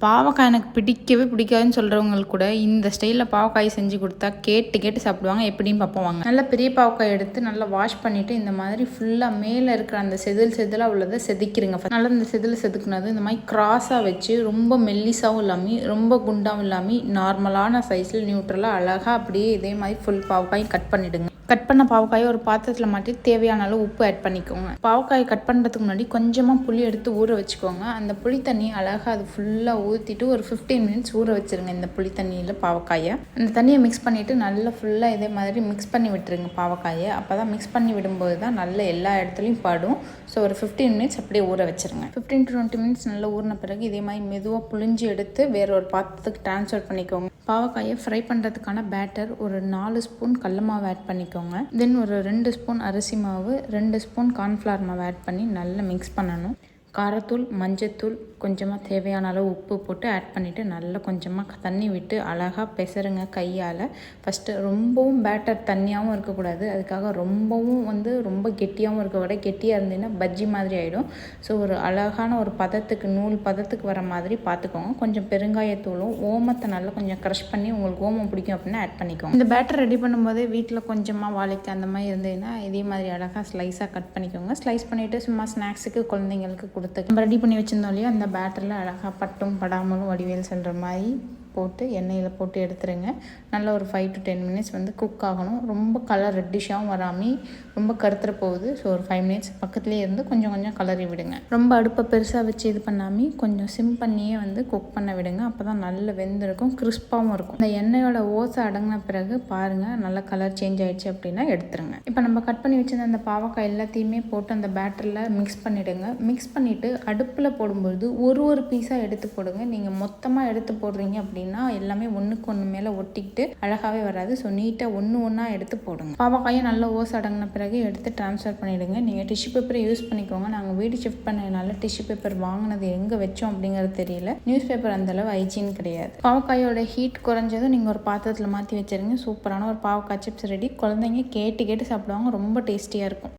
பாவக்காய் எனக்கு பிடிக்கவே பிடிக்காதுன்னு சொல்கிறவங்களுக்கு கூட இந்த ஸ்டைலில் பாவக்காய் செஞ்சு கொடுத்தா கேட்டு கேட்டு சாப்பிடுவாங்க. எப்படின்னு பார்ப்போம். நல்லா பெரிய பாவக்காய் எடுத்து நல்லா வாஷ் பண்ணிவிட்டு இந்த மாதிரி ஃபுல்லாக மேலே இருக்கிற அந்த செதிலாக உள்ளதை செதுக்கிடுங்க. நல்லா இந்த செதுக்குனது இந்த மாதிரி கிராஸாக வச்சு ரொம்ப மெல்லிசாவும் இல்லாமல் ரொம்ப குண்டாகவும் இல்லாமல் நார்மலான சைஸில் நியூட்ரலாக அழகாக அப்படியே இதே மாதிரி ஃபுல் பாவக்காயும் கட் பண்ணிவிடுங்க. கட் பண்ண பாவக்காயை ஒரு பாத்திரத்தில் மாட்டி தேவையான அளவு உப்பு ஆட் பண்ணிக்கோங்க. பாவக்காயை கட் பண்ணுறதுக்கு முன்னாடி கொஞ்சமாக புளி எடுத்து ஊற வச்சுக்கோங்க. அந்த புளி தண்ணி அழகாக அது ஃபுல்லாக ஊற்றிட்டு ஒரு 15 மினிட்ஸ் ஊற வச்சுருங்க. இந்த புளி தண்ணியில் பாவக்காயை அந்த தண்ணியை மிக்ஸ் பண்ணிவிட்டு நல்லா ஃபுல்லாக இதே மாதிரி மிக்ஸ் பண்ணி விட்டுருங்க பாவக்காயை. அப்போ தான் மிக்ஸ் பண்ணி விடும்போது தான் நல்ல எல்லா இடத்துலையும் படும். ஸோ ஒரு 15 மினிட்ஸ் அப்படியே ஊற வச்சுருங்க. 15 to 20 மினிட்ஸ் நல்லா ஊறின பிறகு இதே மாதிரி மெதுவாக புளிஞ்சு எடுத்து வேற ஒரு பாத்திரத்துக்கு ட்ரான்ஸ்ஃபர் பண்ணிக்கோங்க. பாவக்காயை ஃப்ரை பண்ணுறதுக்கான பேட்டர் ஒரு 4 ஸ்பூன் கடல மாவு ஆட் பண்ணிக்கோங்க. தென் ஒரு 2 ஸ்பூன் அரிசி மாவு, 2 ஸ்பூன் கார்ன்ஃப்ளவர் மாவு ஆட் பண்ணி நல்லா மிக்ஸ் பண்ணணும். காரத்தூள், மஞ்சத்தூள், கொஞ்சமாக தேவையான அளவு உப்பு போட்டு ஆட் பண்ணிவிட்டு நல்லா கொஞ்சமாக தண்ணி விட்டு அழகாக பெசருங்க கையால். ஃபஸ்ட்டு ரொம்பவும் பேட்டர் தண்ணியாகவும் இருக்கக்கூடாது, அதுக்காக ரொம்பவும் ரொம்ப கெட்டியாகவும் இருக்க விட கெட்டியாக இருந்ததுன்னா பஜ்ஜி மாதிரி ஆகிடும். ஸோ ஒரு அழகான ஒரு பதத்துக்கு நூல் பதத்துக்கு வர மாதிரி பார்த்துக்கோங்க. கொஞ்சம் பெருங்காயத்தூளும் ஓமத்தை நல்லா கொஞ்சம் க்ரஷ் பண்ணி உங்களுக்கு ஓமம் பிடிக்கும் அப்படின்னா ஆட் பண்ணிக்கோங்க. இந்த பேட்டர் ரெடி பண்ணும்போதே வீட்டில் கொஞ்சமாக வாழைக்காய் அந்த மாதிரி இருந்ததுன்னா இதே மாதிரி அழகாக ஸ்லைஸாக கட் பண்ணிக்கோங்க. ஸ்லைஸ் பண்ணிவிட்டு சும்மா ஸ்நாக்ஸுக்கு குழந்தைங்களுக்கு நம்ம ரெடி பண்ணி வச்சுருந்தோம் இல்லையா, அந்த பேட்டரில் அழகாக பட்டும் படாமலும் வடிவேல் சொல்கிற மாதிரி போட்டு எண்ணெயில் போட்டு எடுத்துருங்க. நல்லா ஒரு 5 to 10 மினிட்ஸ் குக் ஆகணும். ரொம்ப கலர் ரெட்டிஷாகவும் வராமல் ரொம்ப கருத்துற போகுது. ஸோ ஒரு 5 மினிட்ஸ் பக்கத்துலேயே இருந்து கொஞ்சம் கொஞ்சம் கலரி விடுங்க. ரொம்ப அடுப்பை பெருசாக வச்சு இது பண்ணாமல் கொஞ்சம் சிம் பண்ணியே குக் பண்ண விடுங்க. அப்போ தான் நல்ல வெந்திருக்கும், கிறிஸ்பாகவும் இருக்கும். இந்த எண்ணெயோட ஓசை அடங்கின பிறகு பாருங்கள் நல்லா கலர் சேஞ்ச் ஆகிடுச்சு அப்படின்னா எடுத்துருங்க. இப்போ நம்ம கட் பண்ணி வச்சுருந்த அந்த பாவக்காய் எல்லாத்தையுமே போட்டு அந்த பேட்டரில் மிக்ஸ் பண்ணிவிடுங்க. மிக்ஸ் பண்ணிவிட்டு அடுப்பில் போடும்போது ஒரு பீஸாக எடுத்து போடுங்க. நீங்கள் மொத்தமாக எடுத்து போடுறீங்க அப்படின்னா எல்லாமே ஒன்றுக்கு ஒன்று மேலே ஒட்டிக்கிட்டு அழகாகவே வராது. ஸோ நீட்டாக ஒன்றா எடுத்து போடுங்க. பாவக்காயும் நல்லா ஓசை அடங்கின பிறகு எடுத்து ட்ரான்ஸ்ஃபர் பண்ணிவிடுங்க. நீங்கள் டிஷ்யூ பேப்பரை யூஸ் பண்ணிக்கோங்க. நாங்கள் வீடு ஷிஃப்ட் பண்ணதுனால டிஷ்யூ பேப்பர் வாங்கினது எங்கே வச்சோம் அப்படிங்கிறது தெரியல. நியூஸ் பேப்பர் அந்தளவு ஹைஜீன் கிடையாது. பாவக்காயோட ஹீட் குறைஞ்சதும் நீங்கள் ஒரு பாத்திரத்தில் மாற்றி வச்சுருங்க. சூப்பரான ஒரு பாவக்காய் சிப்ஸ் ரெடி. குழந்தைங்க கேட்டு கேட்டு சாப்பிடுவாங்க. ரொம்ப டேஸ்டியாக இருக்கும்.